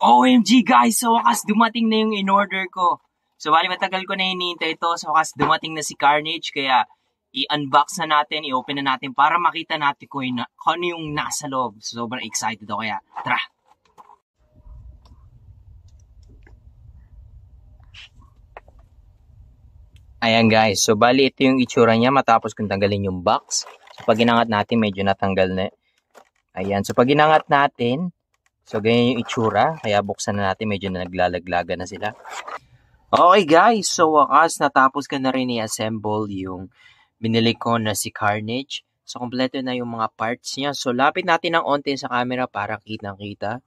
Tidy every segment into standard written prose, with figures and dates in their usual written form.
OMG guys, sa wakas dumating na yung in-order ko. So bali matagal ko na hinihintay ito. Sa wakas dumating na si Carnage, kaya i-unbox na natin, i-open na natin para makita natin kung ano yung nasa loob. So, sobrang excited ako, kaya tara! Ayan guys, so bali ito yung itsura niya matapos kung tanggalin yung box. So pag inangat natin, medyo natanggal na. Ayan, so pag inangat natin, so ganyan yung itsura, kaya buksan na natin, medyo na naglalaglaga na sila. Okay guys, so wakas natapos ko na rin i-assemble yung binili ko na si Carnage. So kompleto na yung mga parts niya. So lapit natin ng onte sa camera para kitang-kita.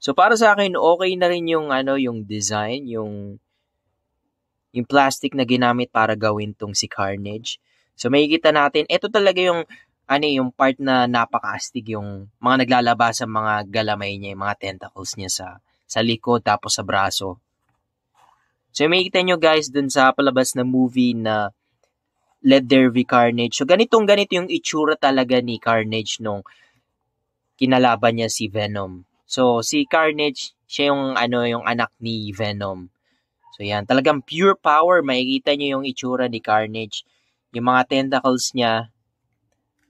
So para sa akin, okay na rin yung yung design, yung plastic na ginamit para gawin tong si Carnage. So makikita natin, ito talaga yung yung part na napaka-astig, yung mga naglalabas sa mga galamay niya, yung mga tentacles niya sa likod tapos sa braso. So makikita nyo guys dun sa palabas na movie na Let There Be Carnage. So ganito yung itsura talaga ni Carnage nung kinalaban niya si Venom. So si Carnage, siya yung yung anak ni Venom. So yan, talagang pure power. Makikita nyo yung itsura ni Carnage. Yung mga tentacles niya,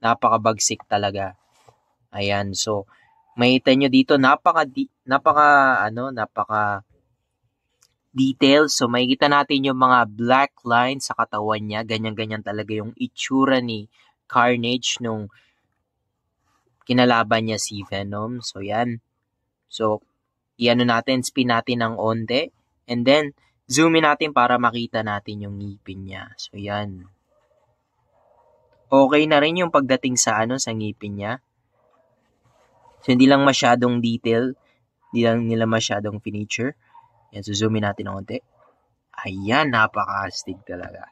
napakabagsik talaga. Ayan, so makikita nyo dito, napaka details. So makikita natin yung mga black lines sa katawan niya. Ganyan-ganyan talaga yung itsura ni Carnage nung kinalaban niya si Venom. So yan. So, spin natin ng onte. And then, zoom in natin para makita natin yung ngipin niya. So, yan. Okay na rin yung pagdating sa sa ngipin niya. So, hindi lang masyadong detail. Hindi lang nila masyadong finiture. Yan, so zoom in natin ng konti. Ayan, napaka-astig talaga.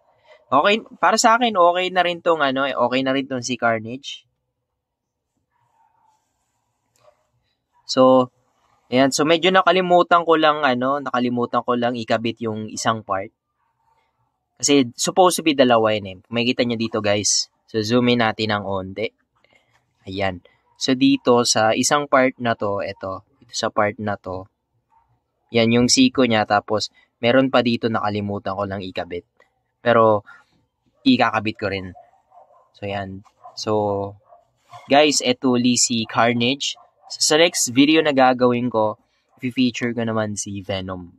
Okay, para sa akin, okay na rin tong okay na rin tong si Carnage. So, ayan, so medyo nakalimutan ko lang ikabit yung isang part. Kasi supposed to be dalawa yun eh. Makikita nyo dito guys. So zoom in natin ng onte. Ayan. So dito sa isang part na to, ito sa part na to, yan yung siko niya, tapos meron pa dito nakalimutan ko lang ikabit. Pero ikakabit ko rin. So yan. So guys, eto si Carnage. Sa next video na gagawin ko, i-feature ko naman si Venom.